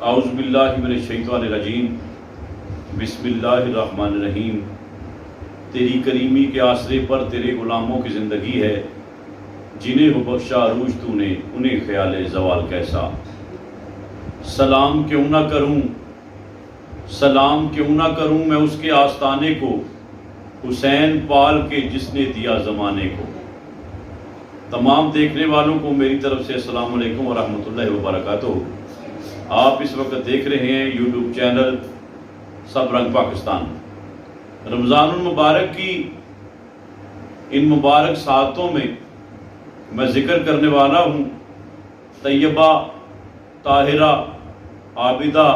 اعوذ باللہ من الشیطان الرجیم، بسم اللہ الرحمن الرحیم۔ تیری کریمی کے آسرے پر تیرے غلاموں کی زندگی ہے، جنہیں ہو بخشا عروج تو نے، انہیں خیال زوال کیسا۔ سلام کیوں نہ کروں، سلام کیوں نہ کروں میں اس کے آستانے کو، حسین پال کے جس نے دیا زمانے کو۔ تمام دیکھنے والوں کو میری طرف سے السلام علیکم ورحمۃ اللہ وبرکاتہ۔ آپ اس وقت دیکھ رہے ہیں یوٹیوب چینل سب رنگ پاکستان۔ رمضان المبارک کی ان مبارک ساعتوں میں ذکر کرنے والا ہوں طیبہ، طاہرہ، عابدہ،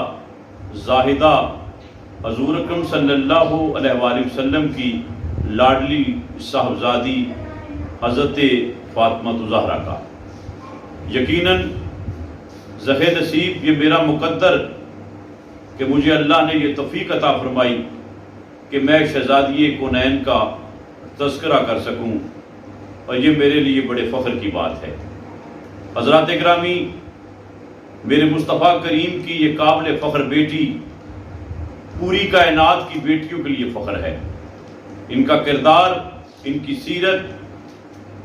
زاہدہ، حضور اکرم صلی اللہ علیہ وآلہ وسلم کی لاڈلی صاحبزادی حضرت فاطمہ الزہرا کا۔ یقیناً زخ نصیب یہ میرا مقدر کہ مجھے اللہ نے یہ توفیق عطا فرمائی کہ میں شہزادی کونین کا تذکرہ کر سکوں، اور یہ میرے لیے بڑے فخر کی بات ہے۔ حضرات گرامی، میرے مصطفیٰ کریم کی یہ قابل فخر بیٹی پوری کائنات کی بیٹیوں کے لیے فخر ہے۔ ان کا کردار، ان کی سیرت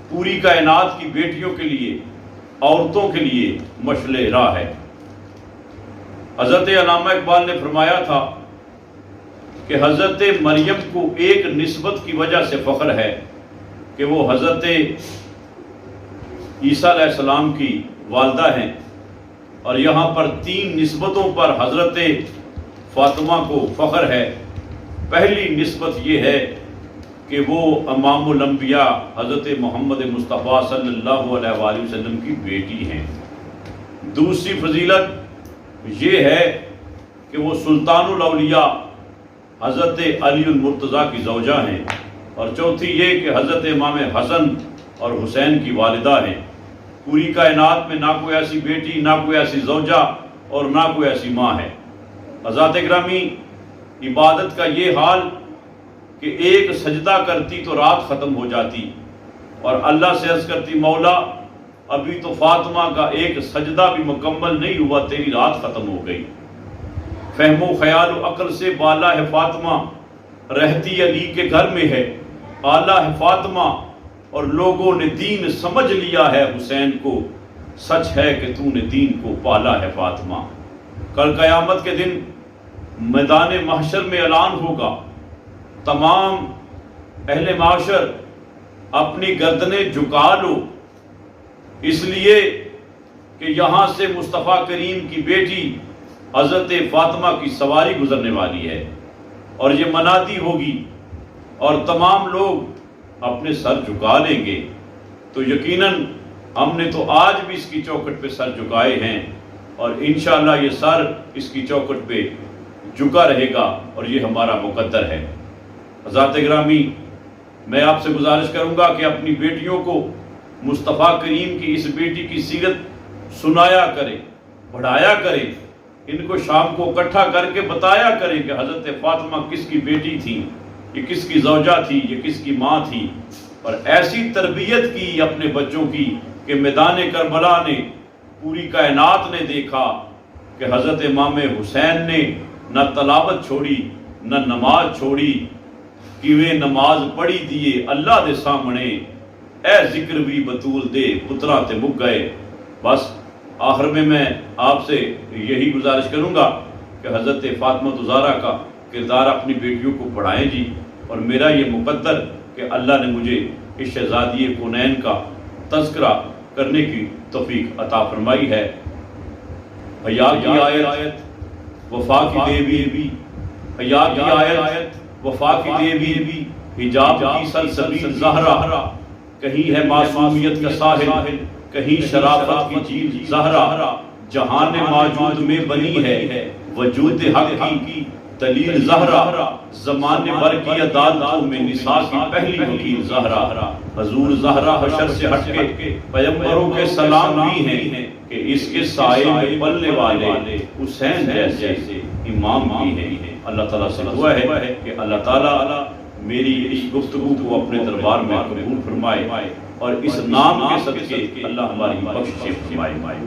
پوری کائنات کی بیٹیوں کے لیے، عورتوں کے لیے مشعل راہ ہے۔ حضرت علامہ اقبال نے فرمایا تھا کہ حضرت مریم کو ایک نسبت کی وجہ سے فخر ہے کہ وہ حضرت عیسیٰ علیہ السلام کی والدہ ہیں، اور یہاں پر 3 نسبتوں پر حضرت فاطمہ کو فخر ہے۔ پہلی نسبت یہ ہے کہ وہ امام الانبیاء حضرت محمد مصطفیٰ صلی اللہ علیہ وآلہ وسلم کی بیٹی ہیں۔ دوسری فضیلت یہ ہے کہ وہ سلطان الاولیاء حضرت علی المرتضیٰ کی زوجہ ہیں، اور چوتھی یہ کہ حضرت امام حسن اور حسین کی والدہ ہیں۔ پوری کائنات میں نہ کوئی ایسی بیٹی، نہ کوئی ایسی زوجہ، اور نہ کوئی ایسی ماں ہے۔ حضرات گرامی، عبادت کا یہ حال کہ ایک سجدہ کرتی تو رات ختم ہو جاتی، اور اللہ سے عرض کرتی مولا ابھی تو فاطمہ کا ایک سجدہ بھی مکمل نہیں ہوا، تیری رات ختم ہو گئی۔ فہم و خیال و عقل سے بالا ہے فاطمہ، رہتی علی کے گھر میں ہے، اعلیٰ ہے فاطمہ، اور لوگوں نے دین سمجھ لیا ہے حسین کو، سچ ہے کہ تو نے دین کو پالا ہے فاطمہ۔ کل قیامت کے دن میدان محشر میں اعلان ہوگا، تمام اہل معاشر اپنی گردنیں جھکا لو، اس لیے کہ یہاں سے مصطفیٰ کریم کی بیٹی حضرت فاطمہ کی سواری گزرنے والی ہے، اور یہ منادی ہوگی اور تمام لوگ اپنے سر جھکا لیں گے۔ تو یقیناً ہم نے تو آج بھی اس کی چوکھٹ پہ سر جھکائے ہیں، اور انشاءاللہ یہ سر اس کی چوکھٹ پہ جھکا رہے گا، اور یہ ہمارا مقدر ہے۔ حضرات گرامی، میں آپ سے گزارش کروں گا کہ اپنی بیٹیوں کو مصطفیٰ کریم کی اس بیٹی کی سیرت سنایا کریں، پڑھایا کریں، ان کو شام کو اکٹھا کر کے بتایا کریں کہ حضرت فاطمہ کس کی بیٹی تھی، یہ کس کی زوجہ تھی، یہ کس کی ماں تھی، اور ایسی تربیت کی اپنے بچوں کی کہ میدان کربلا نے، پوری کائنات نے دیکھا کہ حضرت امام حسین نے نہ تلاوت چھوڑی، نہ نماز چھوڑی، کیویں نماز پڑھی دیے اللہ دے سامنے، اے ذکر بھی بطول دے پترا تے مک گئے۔ بس آخر میں آپ سے یہی گزارش کروں گا کہ حضرت فاطمہ الزہرا کا کردار اپنی بیٹیوں کو پڑھائیں جی، اور میرا یہ مقدر کہ اللہ نے مجھے اس شہزادی کونین کا تذکرہ کرنے کی توفیق عطا فرمائی ہے۔ حیا کی آیت وفا کی دیوی، حیا کی آیت وفا کی دیوی، حجاب کی سلسبیل زہرا، کہیں ہے معصومیت کا ساحل، کہیں شرافت کی جھیل زہرا، جہان موجود میں بنی ہے وجود حق کی دلیل زہرا، زمانے بھر کی عدالتوں میں نساء کی پہلی وکیل زہرا، حضور زہرا حشر سے ہٹ کے پیغمبروں کے سلام بھی ہیں کہ اس کے سائے میں پلنے والے حسین جیسے امام بھی ہیں۔ اللہ تعالیٰ سے دعا ہے کہ اللہ تعالیٰ میری اس گفتگو کو اپنے دربار میں قبول فرمائے، اور اس نام کے صدقے اللہ ہماری بخشش فرمائے۔